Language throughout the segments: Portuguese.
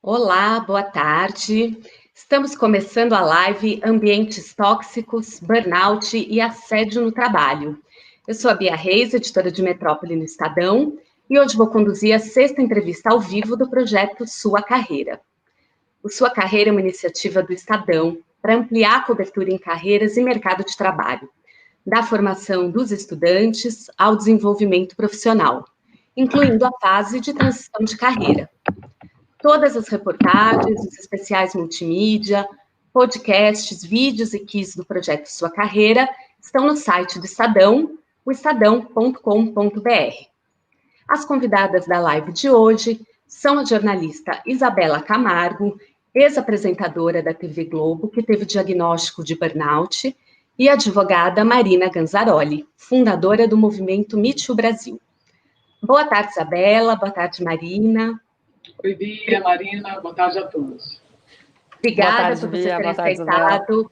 Olá, boa tarde. Estamos começando a live Ambientes Tóxicos, Burnout e Assédio no Trabalho. Eu sou a Bia Reis, editora de Metrópole no Estadão, e hoje vou conduzir a sexta entrevista ao vivo do projeto Sua Carreira. O Sua Carreira é uma iniciativa do Estadão para ampliar a cobertura em carreiras e mercado de trabalho, da formação dos estudantes ao desenvolvimento profissional, incluindo a fase de transição de carreira. Todas as reportagens, os especiais multimídia, podcasts, vídeos e quiz do projeto Sua Carreira estão no site do Estadão, o estadão.com.br. As convidadas da live de hoje são a jornalista Isabela Camargo, ex-apresentadora da TV Globo, que teve diagnóstico de burnout, e a advogada Marina Ganzaroli, fundadora do movimento Me Too Brasil. Boa tarde, Isabela. Boa tarde, Marina. Oi, Bia, Marina, boa tarde a todos. Obrigada por vocês terem aceitado.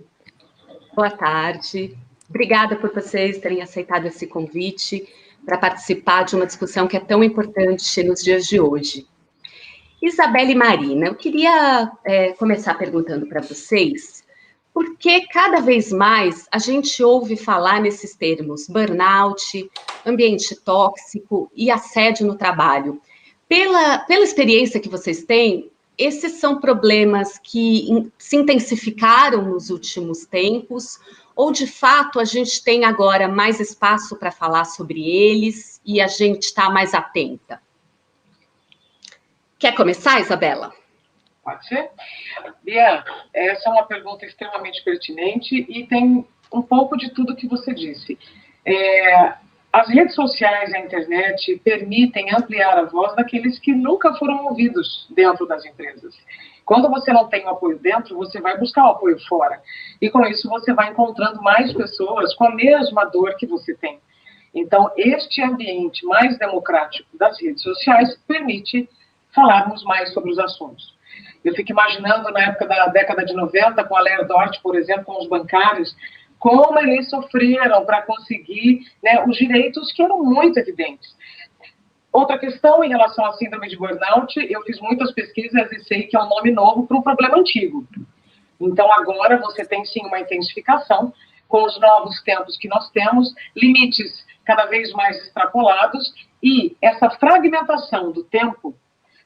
Boa tarde. Obrigada por vocês terem aceitado esse convite para participar de uma discussão que é tão importante nos dias de hoje. Isabela e Marina, eu queria começar perguntando para vocês por que cada vez mais a gente ouve falar nesses termos burnout, ambiente tóxico e assédio no trabalho. Pela experiência que vocês têm, esses são problemas que se intensificaram nos últimos tempos, ou de fato a gente tem agora mais espaço para falar sobre eles e a gente está mais atenta? Quer começar, Isabela? Pode ser? Bia, essa é uma pergunta extremamente pertinente e tem um pouco de tudo que você disse. As redes sociais e a internet permitem ampliar a voz daqueles que nunca foram ouvidos dentro das empresas. Quando você não tem o apoio dentro, você vai buscar o apoio fora. E com isso você vai encontrando mais pessoas com a mesma dor que você tem. Então, este ambiente mais democrático das redes sociais permite falarmos mais sobre os assuntos. Eu fico imaginando na época da década de 90, com a Léa Dort, por exemplo, com os bancários, como eles sofreram para conseguir, né, os direitos que eram muito evidentes. Outra questão em relação à síndrome de burnout, eu fiz muitas pesquisas e sei que é um nome novo para um problema antigo. Então, agora você tem sim uma intensificação com os novos tempos que nós temos, limites cada vez mais extrapolados, e essa fragmentação do tempo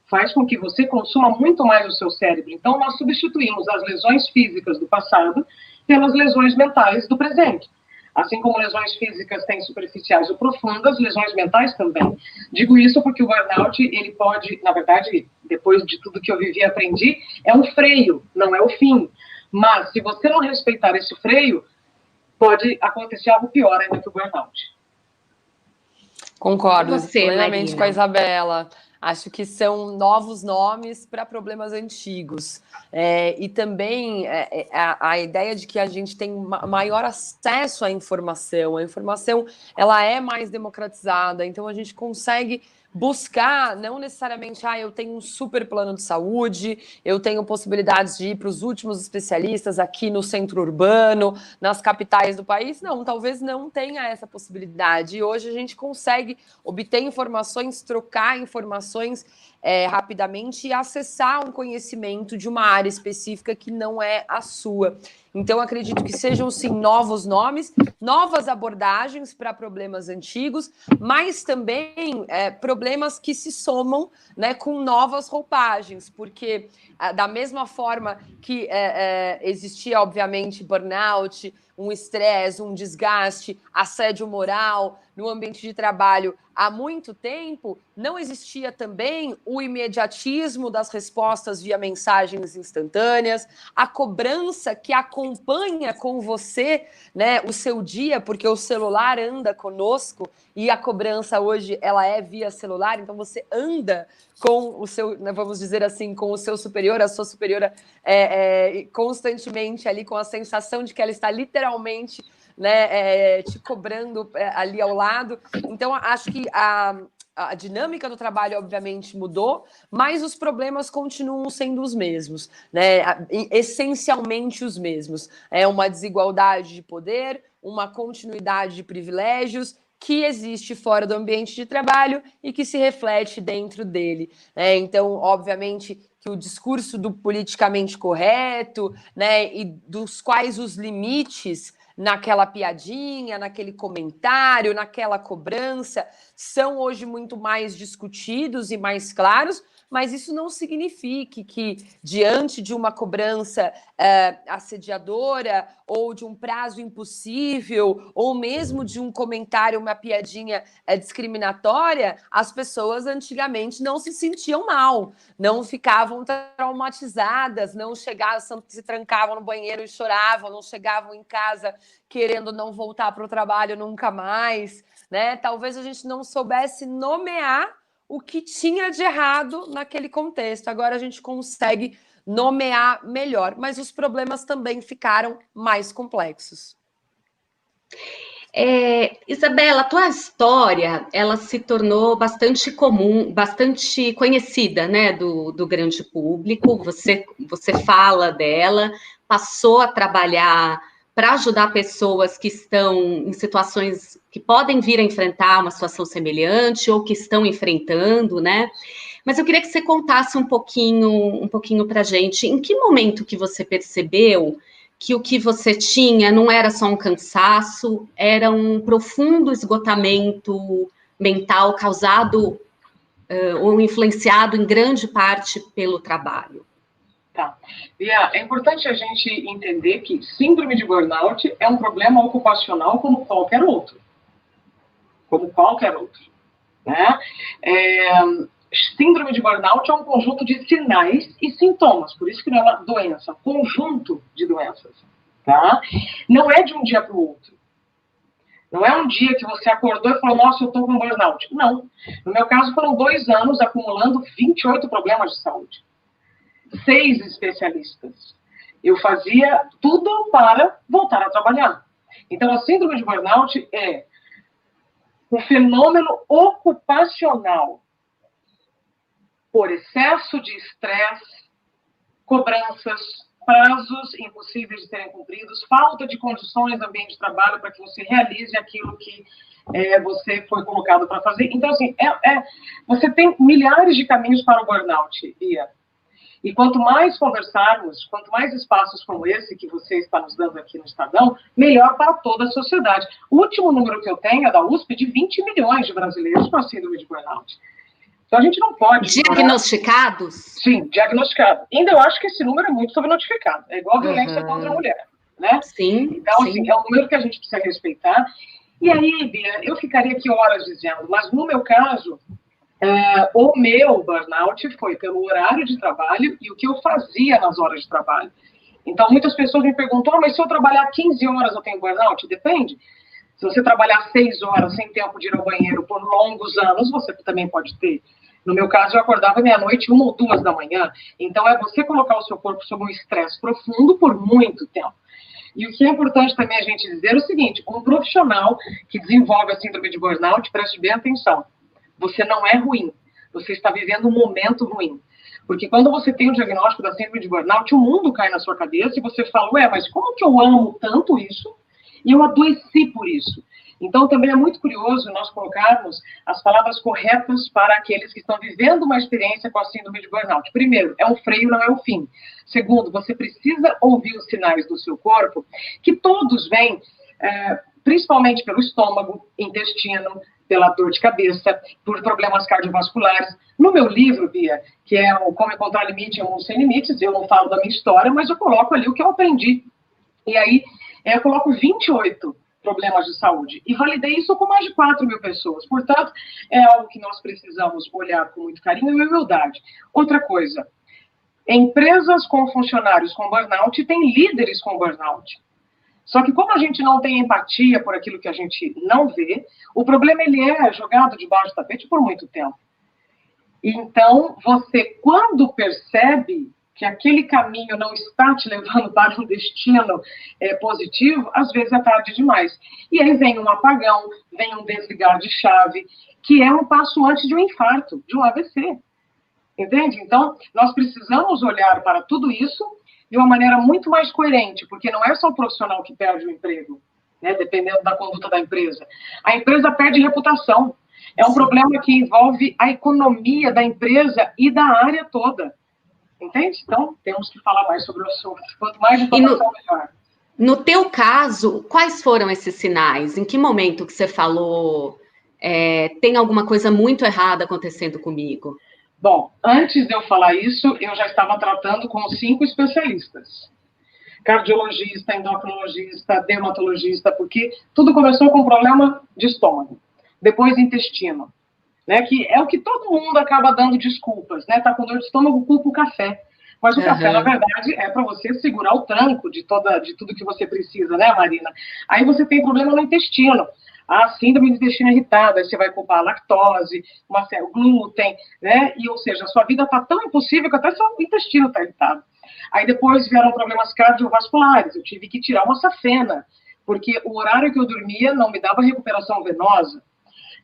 faz com que você consuma muito mais o seu cérebro. Então, nós substituímos as lesões físicas do passado pelas lesões mentais do presente. Assim como lesões físicas têm superficiais ou profundas, lesões mentais também. Digo isso porque o burnout, ele pode, na verdade, depois de tudo que eu vivi e aprendi, é um freio, não é o fim. Mas, se você não respeitar esse freio, pode acontecer algo pior ainda que o burnout. Concordo plenamente com a Isabela. Acho que são novos nomes para problemas antigos. E também a ideia de que a gente tem maior acesso à informação. A informação ela é mais democratizada, então a gente consegue buscar, não necessariamente, eu tenho um super plano de saúde, eu tenho possibilidades de ir para os últimos especialistas aqui no centro urbano, nas capitais do país. Não, talvez não tenha essa possibilidade. E hoje a gente consegue obter informações, trocar informações rapidamente e acessar um conhecimento de uma área específica que não é a sua. Então, acredito que sejam, sim, novos nomes, novas abordagens para problemas antigos, mas também problemas que se somam, né, com novas roupagens, porque da mesma forma que existia, obviamente, burnout, um estresse, um desgaste, assédio moral no ambiente de trabalho há muito tempo, não existia também o imediatismo das respostas via mensagens instantâneas, a cobrança que acompanha com você, né, o seu dia, porque o celular anda conosco e a cobrança hoje ela é via celular, então você anda com o seu, né, vamos dizer assim, com o seu superior, a sua superiora constantemente ali com a sensação de que ela está literalmente, né, te cobrando ali ao lado. Então, acho que a dinâmica do trabalho, obviamente, mudou, mas os problemas continuam sendo os mesmos, né? Essencialmente os mesmos. É uma desigualdade de poder, uma continuidade de privilégios que existe fora do ambiente de trabalho e que se reflete dentro dele, né? Então, obviamente, que o discurso do politicamente correto, né, e dos quais os limites naquela piadinha, naquele comentário, naquela cobrança, são hoje muito mais discutidos e mais claros, mas isso não significa que, diante de uma cobrança assediadora, ou de um prazo impossível, ou mesmo de um comentário, uma piadinha discriminatória, as pessoas antigamente não se sentiam mal, não ficavam traumatizadas, não chegavam, se trancavam no banheiro e choravam, não chegavam em casa querendo não voltar para o trabalho nunca mais, né? Talvez a gente não soubesse nomear o que tinha de errado naquele contexto. Agora a gente consegue nomear melhor, mas os problemas também ficaram mais complexos. Isabela, a tua história, ela se tornou bastante comum, bastante conhecida, né, do grande público. Você fala dela, passou a trabalhar para ajudar pessoas que estão em situações que podem vir a enfrentar uma situação semelhante ou que estão enfrentando, né? Mas eu queria que você contasse um pouquinho para a gente, em que momento que você percebeu que o que você tinha não era só um cansaço, era um profundo esgotamento mental causado ou influenciado em grande parte pelo trabalho? Tá. Bia, é importante a gente entender que síndrome de burnout é um problema ocupacional como qualquer outro. Como qualquer outro. Né? Síndrome de burnout é um conjunto de sinais e sintomas, por isso que não é uma doença, conjunto de doenças. Tá? Não é de um dia para o outro. Não é um dia que você acordou e falou, nossa, eu estou com burnout. Não. No meu caso, foram 2 anos acumulando 28 problemas de saúde. 6 especialistas. Eu fazia tudo para voltar a trabalhar. Então, a síndrome de burnout é um fenômeno ocupacional por excesso de estresse, cobranças, prazos impossíveis de serem cumpridos, falta de condições no ambiente de trabalho para que você realize aquilo que você foi colocado para fazer. Então, assim, você tem milhares de caminhos para o burnout, Bia. E quanto mais conversarmos, quanto mais espaços como esse que você está nos dando aqui no Estadão, melhor para toda a sociedade. O último número que eu tenho é da USP, de 20 milhões de brasileiros com a síndrome de burnout. Então, a gente não pode... Diagnosticados? Sim, diagnosticados. Ainda eu acho que esse número é muito subnotificado. É igual a violência contra a mulher, né? Sim. Então, sim. Assim, é um número que a gente precisa respeitar. E aí, Bia, eu ficaria aqui horas dizendo, mas no meu caso... o meu burnout foi pelo horário de trabalho e o que eu fazia nas horas de trabalho. Então, muitas pessoas me perguntam, mas se eu trabalhar 15 horas eu tenho burnout? Depende. Se você trabalhar 6 horas sem tempo de ir ao banheiro por longos anos, você também pode ter. No meu caso, eu acordava meia-noite, 1 ou 2 da manhã. Então, é você colocar o seu corpo sob um estresse profundo por muito tempo. E o que é importante também a gente dizer é o seguinte, um profissional que desenvolve a síndrome de burnout, preste bem atenção. Você não é ruim, você está vivendo um momento ruim. Porque quando você tem o diagnóstico da síndrome de burnout, o mundo cai na sua cabeça e você fala, mas como que eu amo tanto isso e eu adoeci por isso? Então, também é muito curioso nós colocarmos as palavras corretas para aqueles que estão vivendo uma experiência com a síndrome de burnout. Primeiro, é um freio, não é o fim. Segundo, você precisa ouvir os sinais do seu corpo, que todos vêm, principalmente pelo estômago, intestino, pela dor de cabeça, por problemas cardiovasculares. No meu livro, Bia, que é o Como Encontrar Limite e o Mundo Sem Limites, eu não falo da minha história, mas eu coloco ali o que eu aprendi. E aí, eu coloco 28 problemas de saúde. E validei isso com mais de 4 mil pessoas. Portanto, é algo que nós precisamos olhar com muito carinho e humildade. Outra coisa, empresas com funcionários com burnout têm líderes com burnout. Só que como a gente não tem empatia por aquilo que a gente não vê, o problema ele é jogado debaixo do tapete por muito tempo. Então, você, quando percebe que aquele caminho não está te levando para um destino positivo, às vezes é tarde demais. E aí vem um apagão, vem um desligar de chave, que é um passo antes de um infarto, de um AVC. Entende? Então, nós precisamos olhar para tudo isso de uma maneira muito mais coerente, porque não é só o profissional que perde o emprego, né, dependendo da conduta da empresa. A empresa perde reputação. É um problema que envolve a economia da empresa e da área toda. entende? Então, temos que falar mais sobre o assunto. Quanto mais informação, melhor. No teu caso, quais foram esses sinais? Em que momento que você falou, tem alguma coisa muito errada acontecendo comigo? Bom, antes de eu falar isso, eu já estava tratando com 5 especialistas. Cardiologista, endocrinologista, dermatologista, porque tudo começou com um problema de estômago, depois intestino, né, que é o que todo mundo acaba dando desculpas, né, tá com dor de estômago, culpa o café, mas o café, na verdade, é para você segurar o tranco de tudo que você precisa, né, Marina? Aí você tem problema no intestino, a síndrome do intestino irritado, aí você vai culpar a lactose, o glúten, né, e, ou seja, a sua vida tá tão impossível que até seu intestino tá irritado. Aí depois vieram problemas cardiovasculares, eu tive que tirar uma safena, porque o horário que eu dormia não me dava recuperação venosa.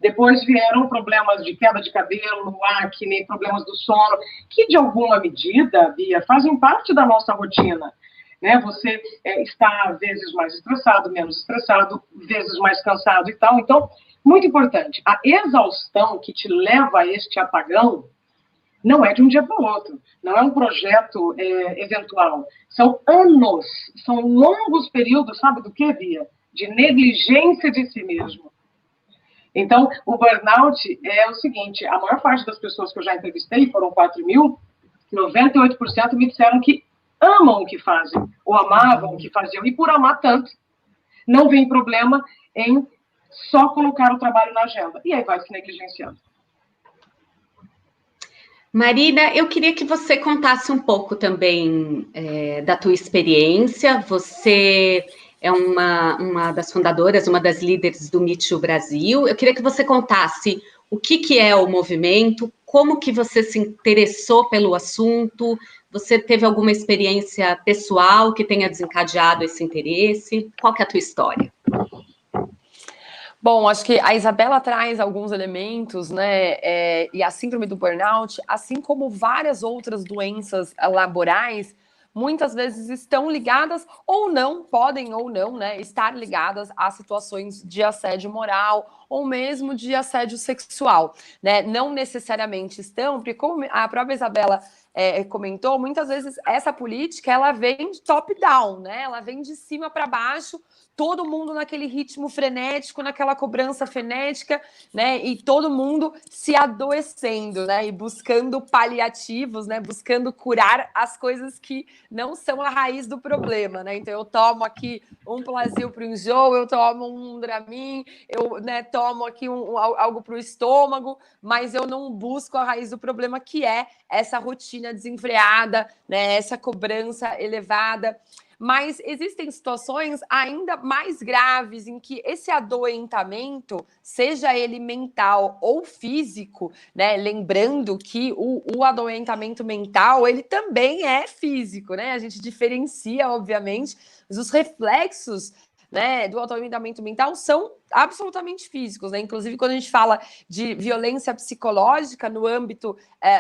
Depois vieram problemas de queda de cabelo, acne, problemas do sono, que de alguma medida, Bia, fazem parte da nossa rotina. Né? Você está, às vezes, mais estressado, menos estressado, vezes mais cansado e tal. Então, muito importante, a exaustão que te leva a este apagão não é de um dia para o outro, não é um projeto eventual. São anos, são longos períodos, sabe do que, Bia? De negligência de si mesmo. Então, o burnout é o seguinte, a maior parte das pessoas que eu já entrevistei, foram 4.000, 98% me disseram que amam o que fazem, ou amavam o que faziam, e por amar tanto, não vem problema em só colocar o trabalho na agenda. E aí vai se negligenciando. Marina, eu queria que você contasse um pouco também da tua experiência. Você é uma das fundadoras, uma das líderes do Me Too Brasil. Eu queria que você contasse o que é o movimento, como que você se interessou pelo assunto, você teve alguma experiência pessoal que tenha desencadeado esse interesse? Qual que é a tua história? Bom, acho que a Isabela traz alguns elementos, né? E a síndrome do burnout, assim como várias outras doenças laborais, muitas vezes estão ligadas ou não, podem ou não, né, estar ligadas a situações de assédio moral ou mesmo de assédio sexual, né? Não necessariamente estão, porque como a própria Isabela comentou, muitas vezes essa política ela vem de top-down, né? Ela vem de cima para baixo, todo mundo naquele ritmo frenético, naquela cobrança frenética, né? E todo mundo se adoecendo, né? E buscando paliativos, né? Buscando curar as coisas que não são a raiz do problema, né? Então eu tomo aqui um Plasil para o enjoo, eu tomo um Dramin, eu, né, tomo aqui algo para o estômago, mas eu não busco a raiz do problema, que é essa rotina desenfreada, né? Essa cobrança elevada. Mas existem situações ainda mais graves em que esse adoentamento, seja ele mental ou físico, né? Lembrando que o adoentamento mental, ele também é físico, né? A gente diferencia, obviamente, mas os reflexos, né, do adoentamento mental são absolutamente físicos, né? Inclusive, quando a gente fala de violência psicológica no âmbito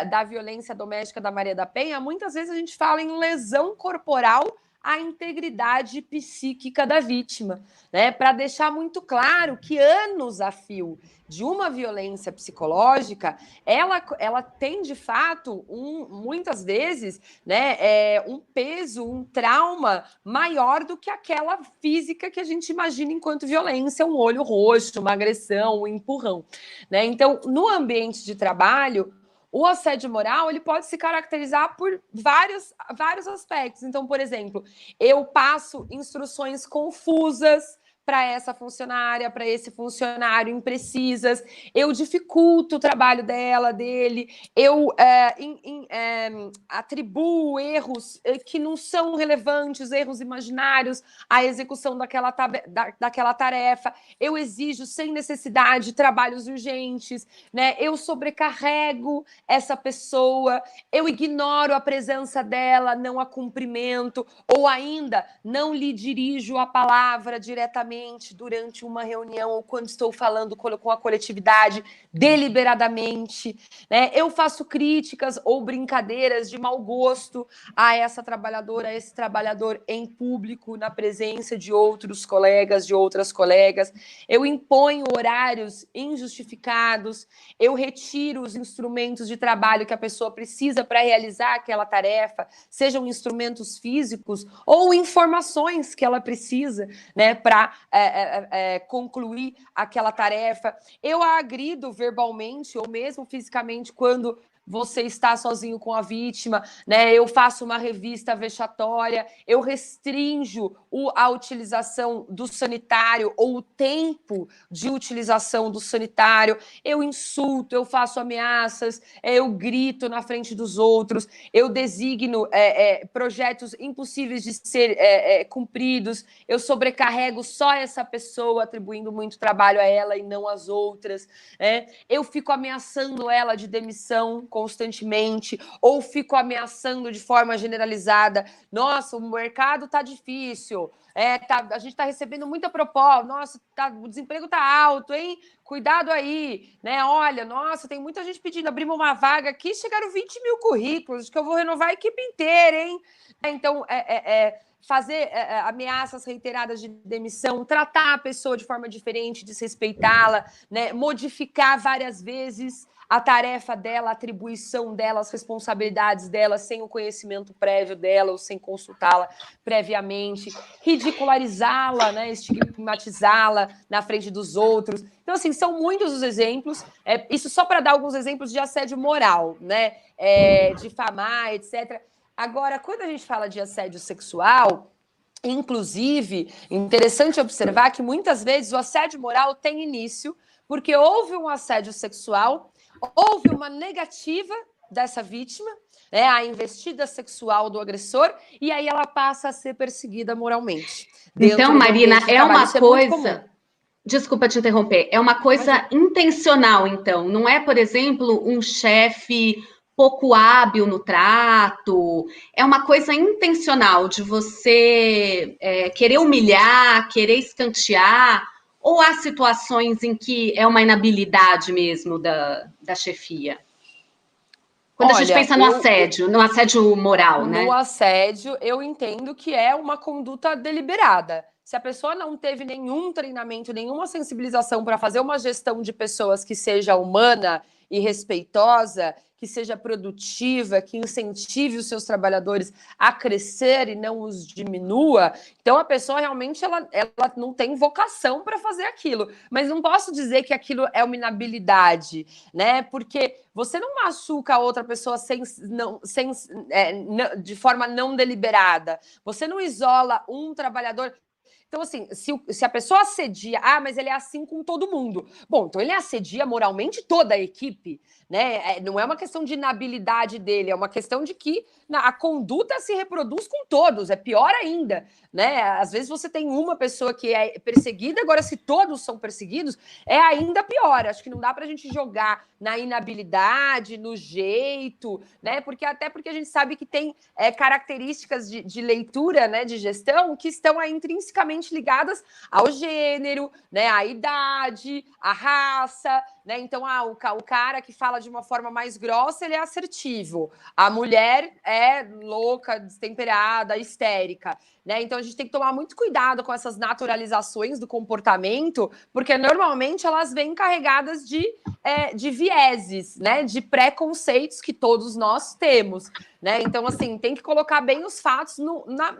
da violência doméstica da Maria da Penha, muitas vezes a gente fala em lesão corporal à integridade psíquica da vítima, né? Para deixar muito claro que anos a fio de uma violência psicológica, ela tem de fato muitas vezes, né, um peso, um trauma maior do que aquela física que a gente imagina enquanto violência, um olho roxo, uma agressão, um empurrão, né? Então, no ambiente de trabalho, o assédio moral ele pode se caracterizar por vários aspectos. Então, por exemplo, eu passo instruções confusas para essa funcionária, para esse funcionário, imprecisas, eu dificulto o trabalho dele, eu atribuo erros que não são relevantes, erros imaginários à execução daquela tarefa, eu exijo sem necessidade trabalhos urgentes, né? Eu sobrecarrego essa pessoa, eu ignoro a presença dela, não a cumprimento, ou ainda não lhe dirijo a palavra diretamente deliberadamente durante uma reunião ou quando estou falando com a coletividade, deliberadamente, né? Eu faço críticas ou brincadeiras de mau gosto a essa trabalhadora, a esse trabalhador em público, na presença de outros colegas, de outras colegas. Eu imponho horários injustificados, eu retiro os instrumentos de trabalho que a pessoa precisa para realizar aquela tarefa, sejam instrumentos físicos ou informações que ela precisa, né, para concluir aquela tarefa. Eu a agrido verbalmente ou mesmo fisicamente quando você está sozinho com a vítima, né? Eu faço uma revista vexatória, eu restringo a utilização do sanitário ou o tempo de utilização do sanitário, eu insulto, eu faço ameaças, eu grito na frente dos outros, eu designo projetos impossíveis de ser cumpridos, eu sobrecarrego só essa pessoa, atribuindo muito trabalho a ela e não às outras, né? Eu fico ameaçando ela de demissão constantemente, ou fico ameaçando de forma generalizada. Nossa, o mercado está difícil, a gente está recebendo muita proposta, nossa, o desemprego está alto, hein? Cuidado aí, né? Olha, nossa, tem muita gente pedindo, abrimos uma vaga aqui, chegaram 20 mil currículos, acho que eu vou renovar a equipe inteira, hein? Então, fazer ameaças reiteradas de demissão, tratar a pessoa de forma diferente, desrespeitá-la, né? Modificar várias vezes a tarefa dela, a atribuição dela, as responsabilidades dela, sem o conhecimento prévio dela ou sem consultá-la previamente, ridicularizá-la, né? Estigmatizá-la na frente dos outros. Então, assim, são muitos os exemplos. Isso só para dar alguns exemplos de assédio moral, né? Difamar, etc. Agora, quando a gente fala de assédio sexual, inclusive, interessante observar que muitas vezes o assédio moral tem início porque houve um assédio sexual, houve uma negativa dessa vítima, né, a investida sexual do agressor, e aí ela passa a ser perseguida moralmente. Então, Marina, é uma coisa... Desculpa te interromper. É uma coisa intencional, então. Não é, por exemplo, um chefe pouco hábil no trato. É uma coisa intencional de você querer humilhar, querer escantear. Ou há situações em que é uma inabilidade mesmo da chefia? Quando a gente pensa no assédio moral, né? No assédio, eu entendo que é uma conduta deliberada. Se a pessoa não teve nenhum treinamento, nenhuma sensibilização para fazer uma gestão de pessoas que seja humana e respeitosa, que seja produtiva, que incentive os seus trabalhadores a crescer e não os diminua, então a pessoa realmente ela não tem vocação para fazer aquilo. Mas não posso dizer que aquilo é uma inabilidade, né? Porque você não machuca a outra pessoa de forma não deliberada. Você não isola um trabalhador. Então, assim, se a pessoa assedia, mas ele é assim com todo mundo. Bom, então ele assedia moralmente toda a equipe, né? Não é uma questão de inabilidade dele, é uma questão de que a conduta se reproduz com todos, é pior ainda, né? Às vezes você tem uma pessoa que é perseguida, agora se todos são perseguidos, é ainda pior. Acho que não dá pra gente jogar na inabilidade, no jeito, né? Até porque a gente sabe que tem características de leitura, né, de gestão, que estão intrinsecamente ligadas ao gênero, né, à idade, à raça, né? Então, o cara que fala de uma forma mais grossa, ele é assertivo. A mulher é louca, destemperada, histérica, né? Então, a gente tem que tomar muito cuidado com essas naturalizações do comportamento, porque normalmente elas vêm carregadas de vieses, né? De preconceitos que todos nós temos, né? Então, assim, tem que colocar bem os fatos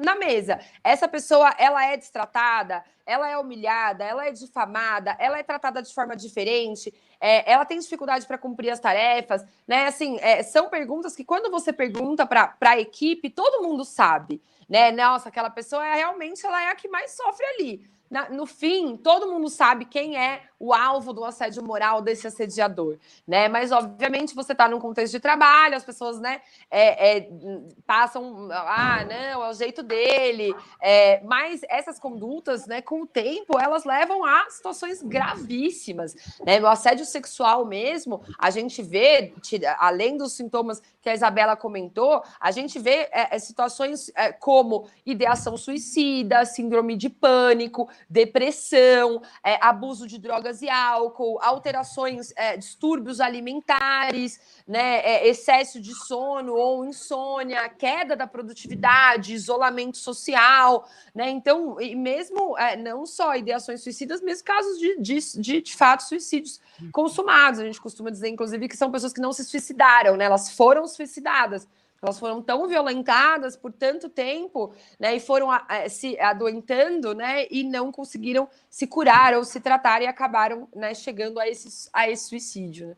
na mesa. Essa pessoa, ela é destratada, ela é humilhada, ela é difamada, ela é tratada de forma diferente, ela tem dificuldade para cumprir as tarefas, né? Assim, são perguntas que quando você pergunta para a equipe, todo mundo sabe, né? Nossa, aquela pessoa realmente ela é a que mais sofre ali. No fim, todo mundo sabe quem é o alvo do assédio moral desse assediador, né? Mas, obviamente, você está num contexto de trabalho, as pessoas, né, passam, não, é o jeito dele, mas essas condutas, né, com o tempo, elas levam a situações gravíssimas, né? O assédio sexual mesmo, a gente vê, além dos sintomas que a Isabela comentou, a gente vê situações como ideação suicida, síndrome de pânico, depressão, abuso de drogas e álcool, alterações, distúrbios alimentares, né, excesso de sono ou insônia, queda da produtividade, isolamento social, né? Então, e mesmo não só ideações suicidas, mesmo casos de fato suicídios consumados. A gente costuma dizer, inclusive, que são pessoas que não se suicidaram, né? Elas foram suicidadas. Elas foram tão violentadas por tanto tempo, né, e foram se adoentando, né, e não conseguiram se curar ou se tratar e acabaram, né, chegando a esse suicídio. Né?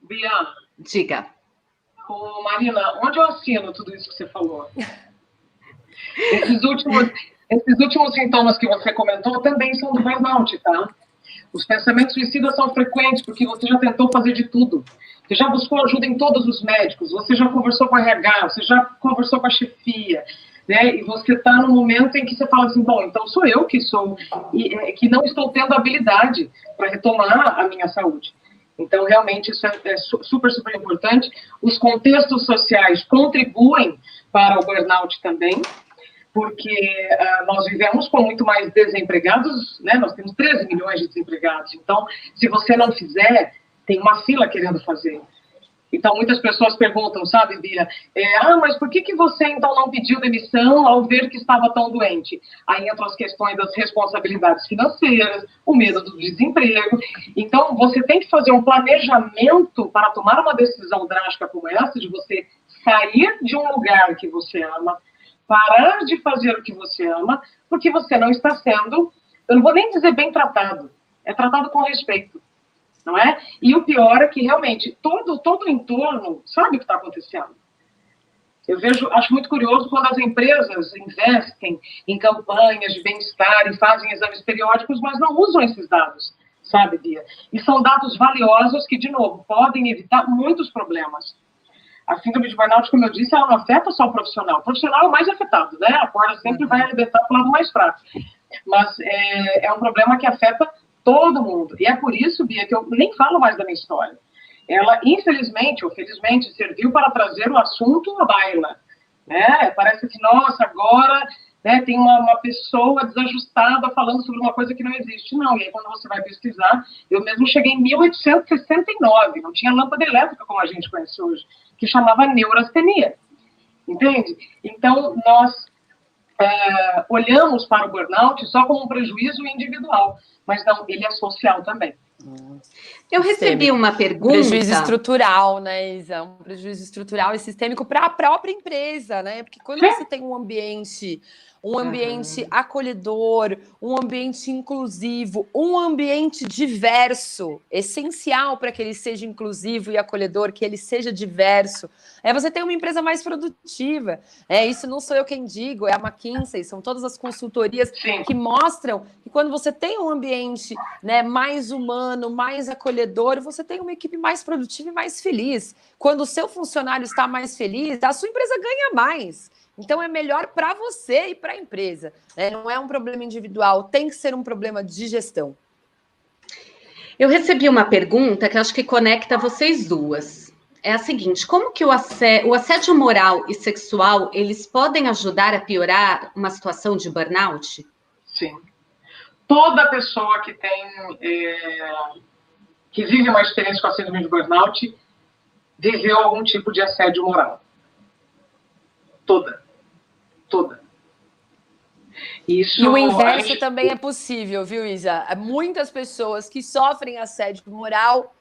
Bia, diga. Ô, Marina, onde eu assino tudo isso que você falou? Esses últimos sintomas que você comentou também são do burnout, tá? Os pensamentos suicidas são frequentes porque você já tentou fazer de tudo. Você já buscou ajuda em todos os médicos, você já conversou com a RH, você já conversou com a chefia, né? E você está no momento em que você fala assim, bom, então sou eu que que não estou tendo habilidade para retomar a minha saúde. Então, realmente, isso é super, super importante. Os contextos sociais contribuem para o burnout também, porque nós vivemos com muito mais desempregados, né? Nós temos 13 milhões de desempregados. Então, se você não fizer, tem uma fila querendo fazer. Então, muitas pessoas perguntam, sabe, Bia, mas por que você, então, não pediu demissão ao ver que estava tão doente? Aí entram as questões das responsabilidades financeiras, o medo do desemprego. Então, você tem que fazer um planejamento para tomar uma decisão drástica como essa, de você sair de um lugar que você ama, parar de fazer o que você ama, porque você não está sendo, eu não vou nem dizer bem tratado, é tratado com respeito. Não é? E o pior é que, realmente, todo o entorno sabe o que está acontecendo. Eu acho muito curioso quando as empresas investem em campanhas de bem-estar e fazem exames periódicos, mas não usam esses dados, sabe, Bia? E são dados valiosos que, de novo, podem evitar muitos problemas. A síndrome de burnout, como eu disse, ela não afeta só o profissional. O profissional é o mais afetado, né? A corda sempre vai arrebentar para o lado mais fraco. Mas é um problema que afeta todo mundo. E é por isso, Bia, que eu nem falo mais da minha história. Ela, infelizmente ou felizmente, serviu para trazer o assunto à baila. Né? Parece que, nossa, agora, né, tem uma pessoa desajustada falando sobre uma coisa que não existe. Não, e aí quando você vai pesquisar, eu mesmo cheguei em 1869, não tinha lâmpada elétrica como a gente conhece hoje, que chamava neurastenia. Entende? Então, nós olhamos para o burnout só como um prejuízo individual, mas não, ele é social também. Eu recebi uma pergunta... Prejuízo estrutural, né, Isa? Um prejuízo estrutural e sistêmico para a própria empresa, né? Porque quando você tem um ambiente acolhedor, um ambiente inclusivo, um ambiente diverso, essencial para que ele seja inclusivo e acolhedor, que ele seja diverso, você tem uma empresa mais produtiva. Isso não sou eu quem digo, é a McKinsey, são todas as consultorias que mostram que quando você tem um ambiente, né, mais humano, mais acolhedor, você tem uma equipe mais produtiva e mais feliz. Quando o seu funcionário está mais feliz, a sua empresa ganha mais. Então, é melhor para você e para a empresa. Né? Não é um problema individual, tem que ser um problema de gestão. Eu recebi uma pergunta que acho que conecta vocês duas. É a seguinte, como que o assédio moral e sexual, eles podem ajudar a piorar uma situação de burnout? Sim. Toda pessoa que que vive uma experiência com a síndrome de burnout viveu algum tipo de assédio moral. Toda. Isso, e o inverso também é possível, viu, Isa? Muitas pessoas que sofrem assédio moral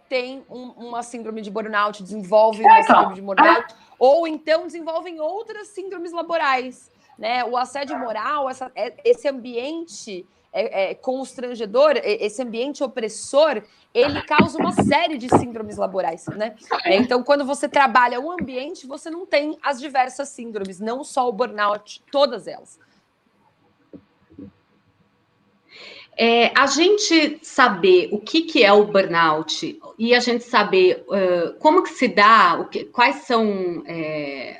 têm uma síndrome de burnout, desenvolvem uma síndrome de burnout, ou então desenvolvem outras síndromes laborais. Né? O assédio moral, esse ambiente constrangedor, esse ambiente opressor, ele causa uma série de síndromes laborais, né? Então, quando você trabalha um ambiente, você não tem as diversas síndromes, não só o burnout, todas elas. A gente saber o que é o burnout e a gente saber como que se dá,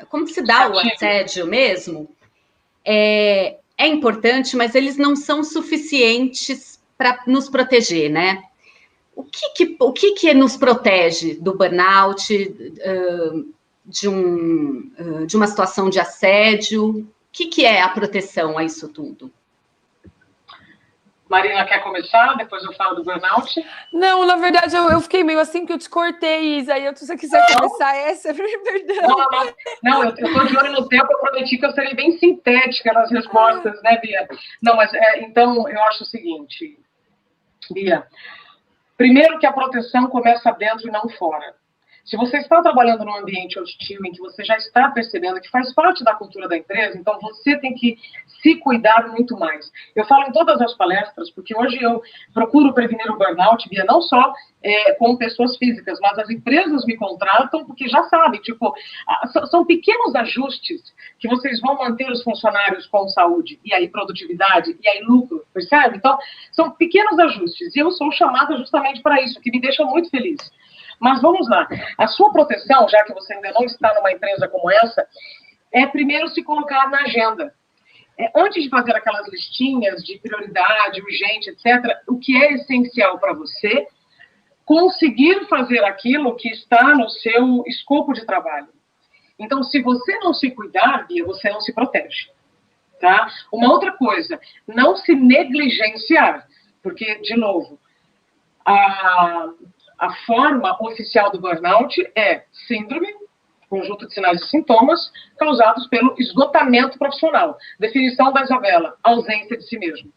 como que se dá o assédio mesmo, é importante, mas eles não são suficientes para nos proteger, né? O que nos protege do burnout, de uma situação de assédio? O que é a proteção a isso tudo? Marina quer começar, depois eu falo do burnout. Não, na verdade, eu fiquei meio assim que eu te cortei, Isa. E se você quiser começar essa, perdão. Não, eu estou de olho no tempo, eu prometi que eu serei bem sintética nas respostas, né, Bia? Não, mas então eu acho o seguinte, Bia. Primeiro que a proteção começa dentro e não fora. Se você está trabalhando num ambiente hostil em que você já está percebendo que faz parte da cultura da empresa, então você tem que se cuidar muito mais. Eu falo em todas as palestras, porque hoje eu procuro prevenir o burnout, Bia, não só com pessoas físicas, mas as empresas me contratam porque já sabem, tipo, são pequenos ajustes que vocês vão manter os funcionários com saúde, e aí produtividade, e aí lucro, percebe? Então, são pequenos ajustes, e eu sou chamada justamente para isso, que me deixa muito feliz. Mas vamos lá, a sua proteção, já que você ainda não está numa empresa como essa, é primeiro se colocar na agenda. Antes de fazer aquelas listinhas de prioridade, urgente, etc., o que é essencial para você, conseguir fazer aquilo que está no seu escopo de trabalho. Então, se você não se cuidar, Bia, você não se protege. Tá? Uma outra coisa, não se negligenciar, porque, de novo, a forma oficial do burnout é síndrome, conjunto de sinais e sintomas, causados pelo esgotamento profissional. Definição da Isabela, ausência de si mesmo.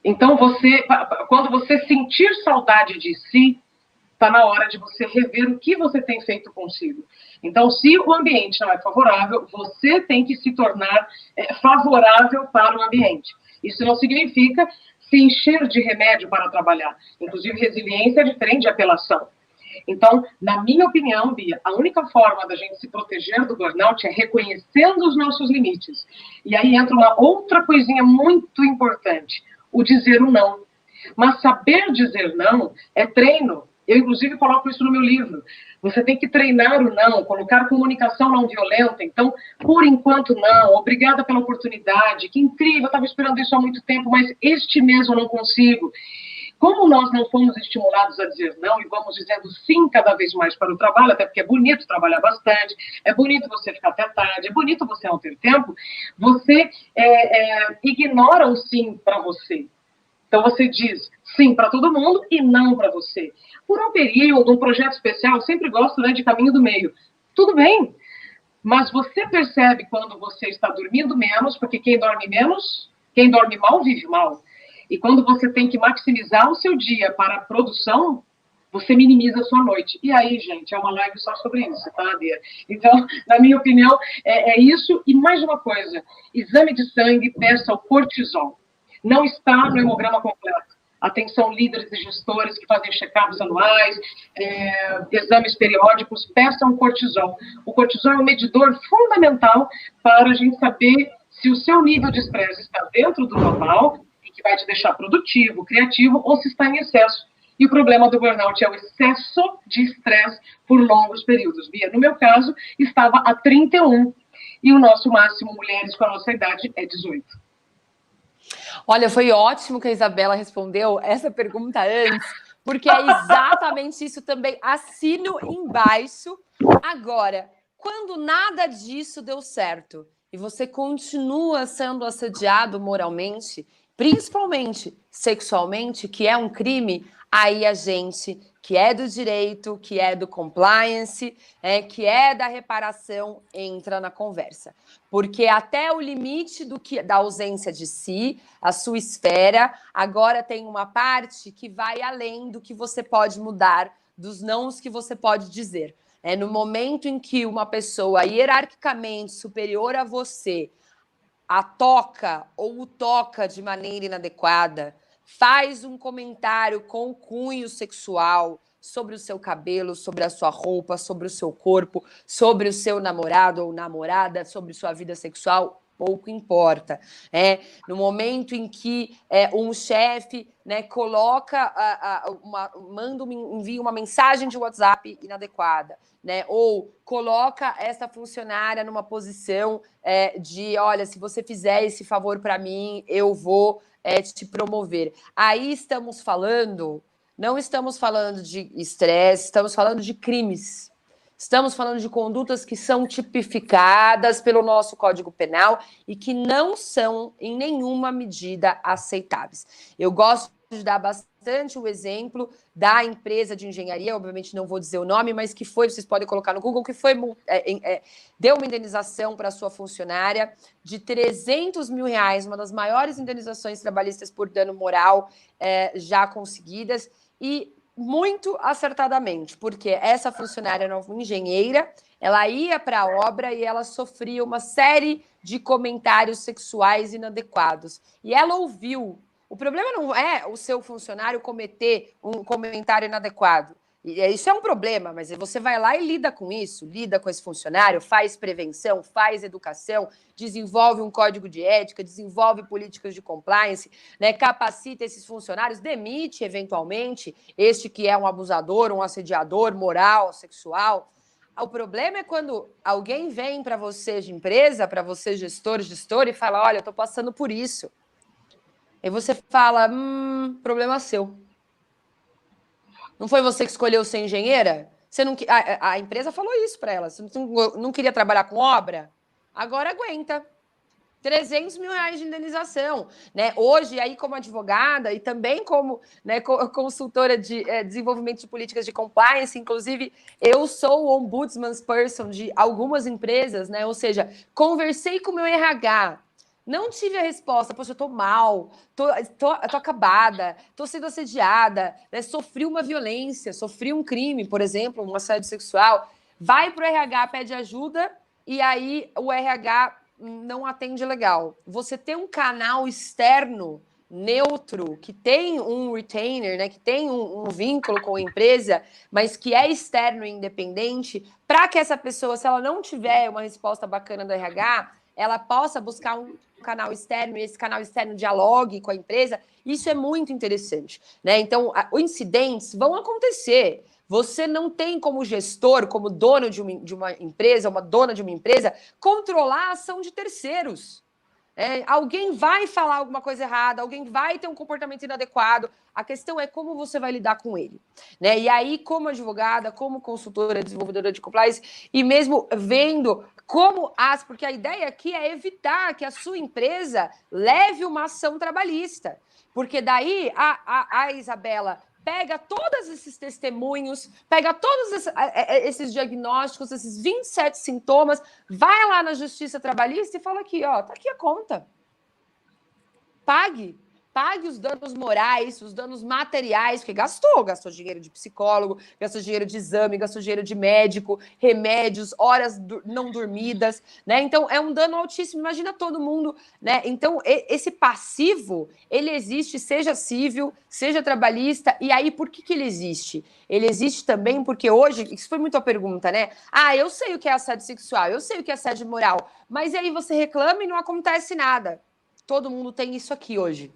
Então, quando você sentir saudade de si, está na hora de você rever o que você tem feito consigo. Então, se o ambiente não é favorável, você tem que se tornar favorável para o ambiente. Isso não significa se encher de remédio para trabalhar. Inclusive, resiliência é diferente de apelação. Então, na minha opinião, Bia, a única forma da gente se proteger do burnout é reconhecendo os nossos limites. E aí entra uma outra coisinha muito importante, o dizer o não. Mas saber dizer não é treino. Eu, inclusive, coloco isso no meu livro. Você tem que treinar o não, colocar comunicação não violenta. Então, por enquanto, não. Obrigada pela oportunidade. Que incrível, eu estava esperando isso há muito tempo, mas este mês eu não consigo. Como nós não fomos estimulados a dizer não e vamos dizendo sim cada vez mais para o trabalho, até porque é bonito trabalhar bastante, é bonito você ficar até tarde, é bonito você não ter tempo, você ignora o sim para você. Então, você diz sim para todo mundo e não para você. Por um período, um projeto especial, eu sempre gosto, né, de caminho do meio. Tudo bem, mas você percebe quando você está dormindo menos, porque quem dorme menos, quem dorme mal, vive mal. E quando você tem que maximizar o seu dia para a produção, você minimiza a sua noite. E aí, gente, é uma live só sobre isso, tá, Bia? Então, na minha opinião, é isso. E mais uma coisa, exame de sangue, peça o cortisol. Não está no hemograma completo. Atenção, líderes e gestores que fazem check-ups anuais, exames periódicos, peçam cortisol. O cortisol é um medidor fundamental para a gente saber se o seu nível de estresse está dentro do normal, e que vai te deixar produtivo, criativo, ou se está em excesso. E o problema do burnout é o excesso de estresse por longos períodos. Bia, no meu caso, estava a 31, e o nosso máximo, mulheres com a nossa idade, é 18. Olha, foi ótimo que a Isabela respondeu essa pergunta antes, porque é exatamente isso também. Assino embaixo. Agora, quando nada disso deu certo e você continua sendo assediado moralmente, principalmente sexualmente, que é um crime, aí a gente que é do direito, que é do compliance, que é da reparação, entra na conversa. Porque até o limite da ausência de si, a sua esfera, agora tem uma parte que vai além do que você pode mudar, dos nãos que você pode dizer. No momento em que uma pessoa hierarquicamente superior a você a toca ou o toca de maneira inadequada, faz um comentário com cunho sexual sobre o seu cabelo, sobre a sua roupa, sobre o seu corpo, sobre o seu namorado ou namorada, sobre sua vida sexual, pouco importa. No momento em que um chefe coloca, envia uma mensagem de WhatsApp inadequada, ou coloca essa funcionária numa posição de, olha, se você fizer esse favor para mim, eu vou te promover. Aí não estamos falando de estresse, estamos falando de crimes. Estamos falando de condutas que são tipificadas pelo nosso Código Penal e que não são, em nenhuma medida, aceitáveis. Eu gosto de dar bastante o exemplo da empresa de engenharia, obviamente não vou dizer o nome, mas que foi, vocês podem colocar no Google, que foi deu uma indenização para a sua funcionária de R$300 mil, uma das maiores indenizações trabalhistas por dano moral já conseguidas, e muito acertadamente, porque essa funcionária era uma engenheira, ela ia para a obra e ela sofria uma série de comentários sexuais inadequados. E ela ouviu. O problema não é o seu funcionário cometer um comentário inadequado. Isso é um problema, mas você vai lá e lida com isso, lida com esse funcionário, faz prevenção, faz educação, desenvolve um código de ética, desenvolve políticas de compliance, né, capacita esses funcionários, demite, eventualmente, este que é um abusador, um assediador moral, sexual. O problema é quando alguém vem para você de empresa, para você gestor, e fala, olha, eu estou passando por isso. E você fala, problema seu. Não foi você que escolheu ser engenheira? Você não, a empresa falou isso para ela. Você não queria trabalhar com obra? Agora aguenta. R$300 mil de indenização. Né? Hoje, aí como advogada e também como, né, consultora de desenvolvimento de políticas de compliance, inclusive eu sou o ombudsman de algumas empresas, né? Ou seja, conversei com o meu RH, não tive a resposta, poxa, eu tô mal, tô acabada, tô sendo assediada, né? Sofri uma violência, sofri um crime, por exemplo, um assédio sexual. Vai pro RH, pede ajuda, e aí o RH não atende legal. Você ter um canal externo, neutro, que tem um retainer, né? Que tem um vínculo com a empresa, mas que é externo e independente, para que essa pessoa, se ela não tiver uma resposta bacana do RH, ela possa buscar um canal externo e esse canal externo dialogue com a empresa, isso é muito interessante, né? Então, os incidentes vão acontecer. Você não tem como gestor, como dono de uma empresa, uma dona de uma empresa, controlar a ação de terceiros. Alguém vai falar alguma coisa errada, alguém vai ter um comportamento inadequado. A questão é como você vai lidar com ele. Né? E aí, como advogada, como consultora, desenvolvedora de compliance, e mesmo vendo como porque a ideia aqui é evitar que a sua empresa leve uma ação trabalhista. Porque daí a Isabela pega todos esses testemunhos, pega todos esses diagnósticos, esses 27 sintomas, vai lá na Justiça Trabalhista e fala aqui, ó, tá aqui a conta. Pague os danos morais, os danos materiais, porque gastou dinheiro de psicólogo, gastou dinheiro de exame, gastou dinheiro de médico, remédios, horas não dormidas, né? Então, é um dano altíssimo, imagina todo mundo, né? Então, esse passivo, ele existe, seja civil, seja trabalhista, e aí, por que ele existe? Ele existe também porque hoje, isso foi muito a pergunta, né? Eu sei o que é assédio sexual, eu sei o que é assédio moral, mas aí você reclama e não acontece nada. Todo mundo tem isso aqui hoje.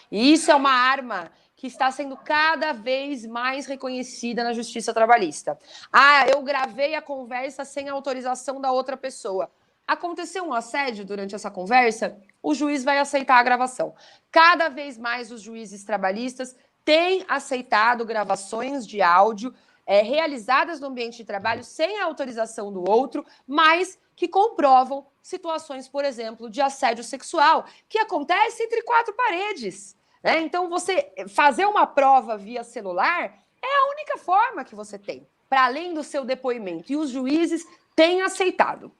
E isso é uma arma que está sendo cada vez mais reconhecida na Justiça Trabalhista. Eu gravei a conversa sem autorização da outra pessoa. Aconteceu um assédio durante essa conversa, o juiz vai aceitar a gravação. Cada vez mais os juízes trabalhistas têm aceitado gravações de áudio realizadas no ambiente de trabalho sem a autorização do outro, mas que comprovam situações, por exemplo, de assédio sexual, que acontece entre quatro paredes. Então, você fazer uma prova via celular é a única forma que você tem, para além do seu depoimento. E os juízes têm aceitado.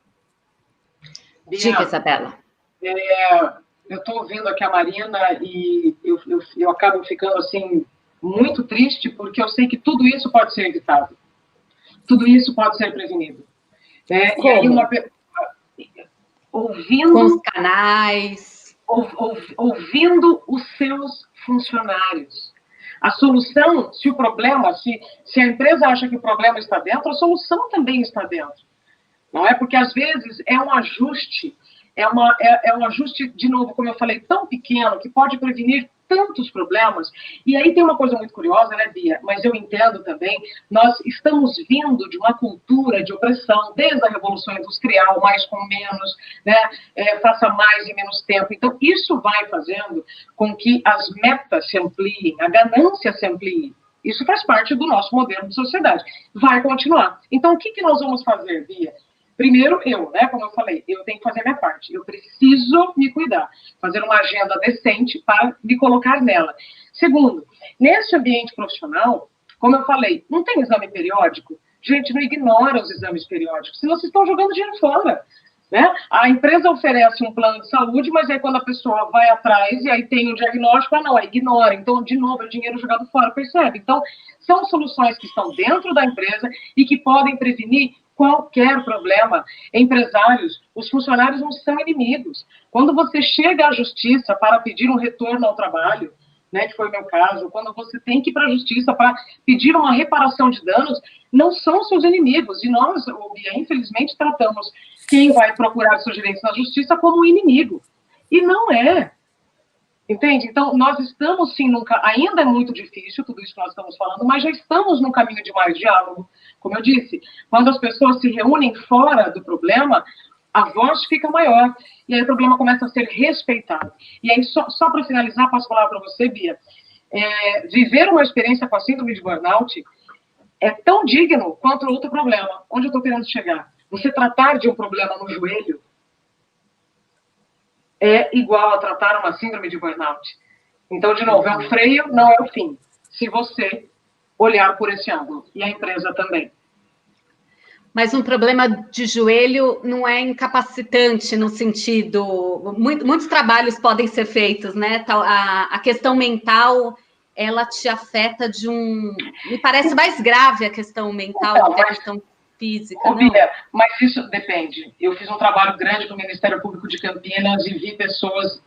Diga, Isabela. Eu estou ouvindo aqui a Marina e eu acabo ficando assim muito triste, porque eu sei que tudo isso pode ser evitado. Tudo isso pode ser prevenido. E aí ouvindo... Com os canais... ouvindo os seus funcionários. A solução, se a empresa acha que o problema está dentro, a solução também está dentro. Não é? Porque, às vezes, é um ajuste, um ajuste, de novo, como eu falei, tão pequeno, que pode prevenir tantos problemas. E aí tem uma coisa muito curiosa, né, Bia? Mas eu entendo também, nós estamos vindo de uma cultura de opressão, desde a Revolução Industrial, mais com menos, né? Faça mais em menos tempo. Então, isso vai fazendo com que as metas se ampliem, a ganância se amplie. Isso faz parte do nosso modelo de sociedade. Vai continuar. Então, o que nós vamos fazer, Bia? Primeiro, como eu falei, eu tenho que fazer a minha parte. Eu preciso me cuidar, fazer uma agenda decente para me colocar nela. Segundo, nesse ambiente profissional, como eu falei, não tem exame periódico? Gente, não ignora os exames periódicos, senão vocês estão jogando dinheiro fora. Né? A empresa oferece um plano de saúde, mas aí quando a pessoa vai atrás e aí tem um diagnóstico, aí ignora. Então, de novo, é dinheiro jogado fora, percebe? Então, são soluções que estão dentro da empresa e que podem prevenir qualquer problema. Empresários, os funcionários não são inimigos. Quando você chega à justiça para pedir um retorno ao trabalho, né, que foi o meu caso, quando você tem que ir para a justiça para pedir uma reparação de danos, não são seus inimigos. E nós, Bia, infelizmente, tratamos quem vai procurar seus direitos na justiça como um inimigo. E não é. Entende? Então, nós estamos, sim, ainda é muito difícil tudo isso que nós estamos falando, mas já estamos num caminho de mais diálogo. Como eu disse, quando as pessoas se reúnem fora do problema, a voz fica maior, e aí o problema começa a ser respeitado. E aí, só para finalizar, passo a palavra para você, Bia, viver uma experiência com a síndrome de burnout é tão digno quanto outro problema. Onde eu estou querendo chegar? Você tratar de um problema no joelho é igual a tratar uma síndrome de burnout. Então, de novo, é um freio, não é o fim. Se você olhar por esse ângulo. E a empresa também. Mas um problema de joelho não é incapacitante no sentido... Muitos trabalhos podem ser feitos, né? A questão mental, ela te afeta de um... Me parece mais grave a questão mental do que a questão física, não? Bia, mas isso depende. Eu fiz um trabalho grande no Ministério Público de Campinas e vi pessoas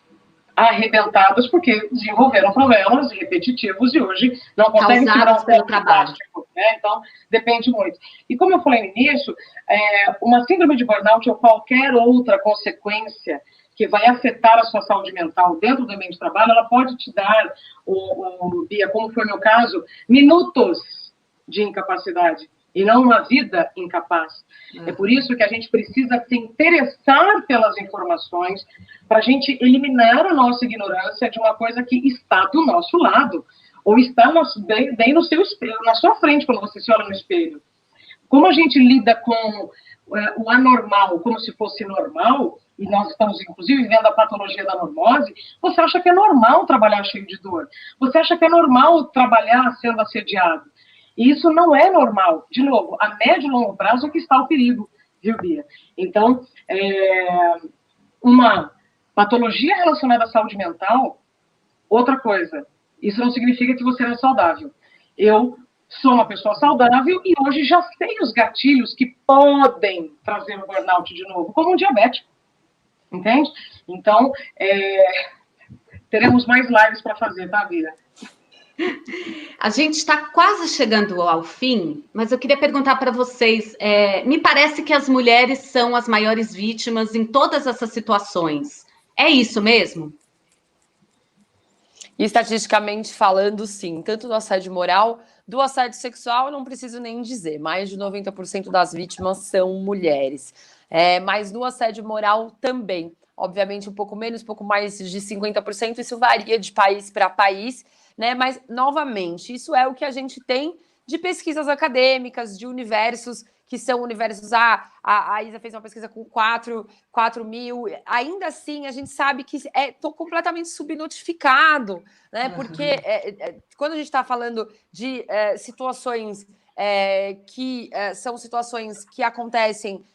arrebentadas porque desenvolveram problemas repetitivos e hoje não conseguem tirar um pelo trabalho. Né? Então, depende muito. E como eu falei no início, uma síndrome de burnout ou qualquer outra consequência que vai afetar a sua saúde mental dentro do ambiente de trabalho, ela pode te dar, Bia, como foi o meu caso, minutos de incapacidade e não uma vida incapaz. É por isso que a gente precisa se interessar pelas informações para a gente eliminar a nossa ignorância de uma coisa que está do nosso lado ou está bem no seu espelho, na sua frente, quando você se olha no espelho. Como a gente lida com o anormal como se fosse normal, e nós estamos, inclusive, vendo a patologia da normose, você acha que é normal trabalhar cheio de dor. Você acha que é normal trabalhar sendo assediado. E isso não é normal. De novo, a médio e longo prazo é que está o perigo, viu, Bia? Então, uma patologia relacionada à saúde mental, outra coisa, isso não significa que você não é saudável. Eu sou uma pessoa saudável e hoje já sei os gatilhos que podem trazer o burnout de novo, como um diabético. Entende? Então, teremos mais lives para fazer, tá, Bia? A gente está quase chegando ao fim, mas eu queria perguntar para vocês, me parece que as mulheres são as maiores vítimas em todas essas situações. É isso mesmo? Estatisticamente falando, sim. Tanto do assédio moral, do assédio sexual, eu não preciso nem dizer. Mais de 90% das vítimas são mulheres. Mas no assédio moral também. Obviamente, um pouco menos, um pouco mais de 50%. Isso varia de país para país, né? Mas, novamente, isso é o que a gente tem de pesquisas acadêmicas, de universos que são universos... A Isa fez uma pesquisa com 4 mil. Ainda assim, a gente sabe que completamente subnotificado, né? Porque quando a gente está falando de situações que são situações que acontecem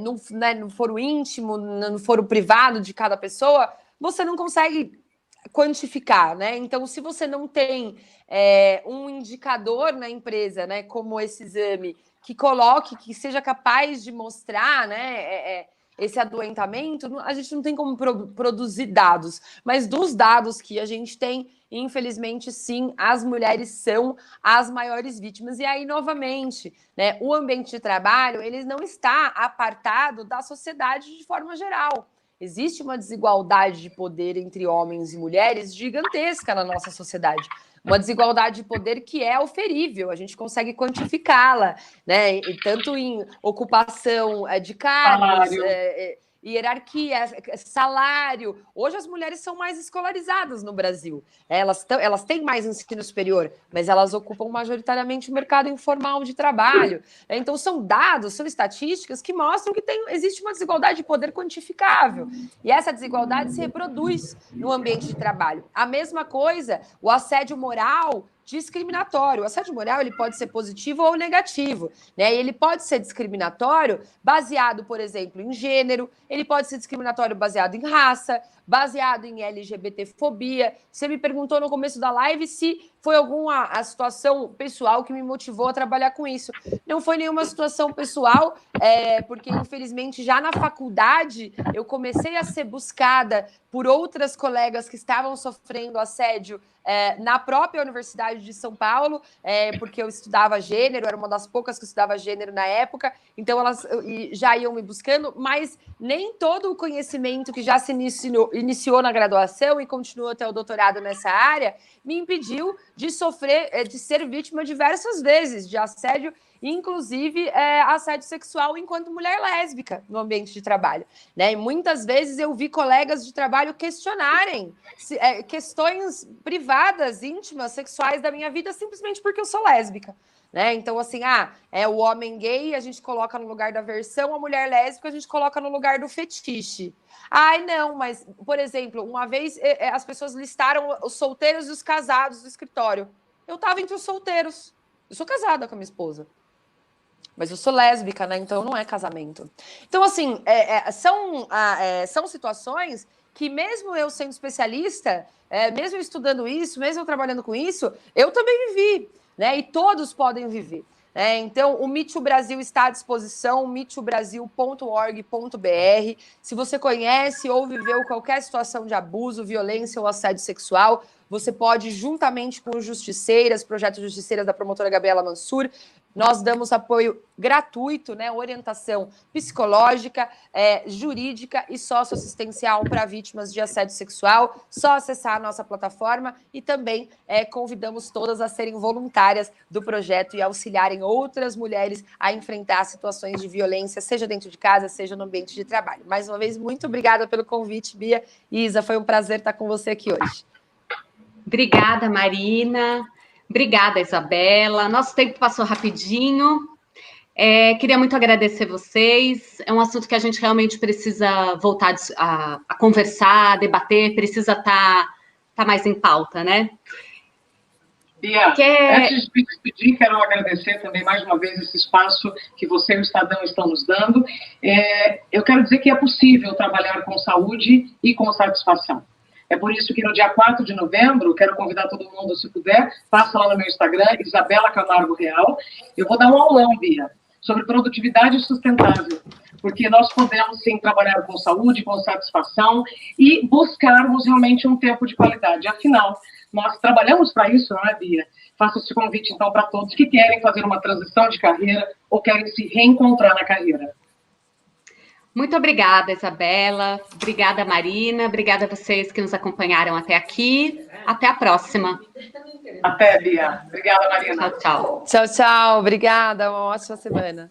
no foro íntimo, no foro privado de cada pessoa, você não consegue quantificar, né? Então, se você não tem um indicador na empresa, né, como esse exame, que seja capaz de mostrar, né, esse adoentamento, a gente não tem como produzir dados. Mas dos dados que a gente tem, infelizmente, sim, as mulheres são as maiores vítimas. E aí, novamente, né, o ambiente de trabalho, ele não está apartado da sociedade de forma geral. Existe uma desigualdade de poder entre homens e mulheres gigantesca na nossa sociedade. Uma desigualdade de poder que é oferível, a gente consegue quantificá-la, né? E tanto em ocupação de cargos, hierarquia, salário. Hoje as mulheres são mais escolarizadas no Brasil. Elas têm mais ensino superior, mas elas ocupam majoritariamente o mercado informal de trabalho. Então são dados, são estatísticas que mostram que existe uma desigualdade de poder quantificável. E essa desigualdade se reproduz no ambiente de trabalho. A mesma coisa, o assédio moral discriminatório. O assédio moral ele pode ser positivo ou negativo, né? E ele pode ser discriminatório baseado, por exemplo, em gênero, ele pode ser discriminatório baseado em raça, baseado em LGBTfobia. Você me perguntou no começo da live se foi alguma a situação pessoal que me motivou a trabalhar com isso. Não foi nenhuma situação pessoal, porque, infelizmente, já na faculdade eu comecei a ser buscada por outras colegas que estavam sofrendo assédio na própria Universidade de São Paulo, porque eu estudava gênero, era uma das poucas que estudava gênero na época, então elas já iam me buscando, mas nem todo o conhecimento que já se iniciou na graduação e continuou até o doutorado nessa área me impediu de ser vítima diversas vezes de assédio, inclusive assédio sexual enquanto mulher lésbica no ambiente de trabalho, né? E muitas vezes eu vi colegas de trabalho questionarem questões privadas, íntimas, sexuais da minha vida simplesmente porque eu sou lésbica, né? Então, assim, o homem gay a gente coloca no lugar da aversão, a mulher lésbica a gente coloca no lugar do fetiche. Ai, não, mas, por exemplo, uma vez as pessoas listaram os solteiros e os casados do escritório. Eu estava entre os solteiros. Eu sou casada com a minha esposa. Mas eu sou lésbica, né? Então não é casamento. Então, assim, são situações que mesmo eu sendo especialista, mesmo estudando isso, mesmo eu trabalhando com isso, eu também vivi, né? E todos podem viver. Então, o Me Too Brasil está à disposição, metoobrasil.org.br. Se você conhece ou viveu qualquer situação de abuso, violência ou assédio sexual, você pode, juntamente com os Justiceiras, Projeto Justiceiras da promotora Gabriela Mansur, nós damos apoio gratuito, né, orientação psicológica, jurídica e socioassistencial para vítimas de assédio sexual. Só acessar a nossa plataforma e também convidamos todas a serem voluntárias do projeto e auxiliarem outras mulheres a enfrentar situações de violência, seja dentro de casa, seja no ambiente de trabalho. Mais uma vez, muito obrigada pelo convite, Bia e Isa. Foi um prazer estar com você aqui hoje. Obrigada, Marina. Obrigada, Isabela. Nosso tempo passou rapidinho. Queria muito agradecer vocês. É um assunto que a gente realmente precisa voltar a conversar, a debater, precisa estar mais em pauta, né? Bia, antes de me despedir, quero agradecer também mais uma vez esse espaço que você e o Estadão estão nos dando. Eu quero dizer que é possível trabalhar com saúde e com satisfação. É por isso que no dia 4 de novembro, quero convidar todo mundo, se puder, passa lá no meu Instagram, Isabela Camargo Real. Eu vou dar um aulão, Bia, sobre produtividade sustentável, porque nós podemos, sim, trabalhar com saúde, com satisfação e buscarmos realmente um tempo de qualidade. Afinal, nós trabalhamos para isso, não é, Bia? Faço esse convite, então, para todos que querem fazer uma transição de carreira ou querem se reencontrar na carreira. Muito obrigada, Isabela. Obrigada, Marina. Obrigada a vocês que nos acompanharam até aqui. Até a próxima. Até, Bia. Obrigada, Marina. Tchau, tchau. Tchau, tchau. Obrigada. Uma ótima semana.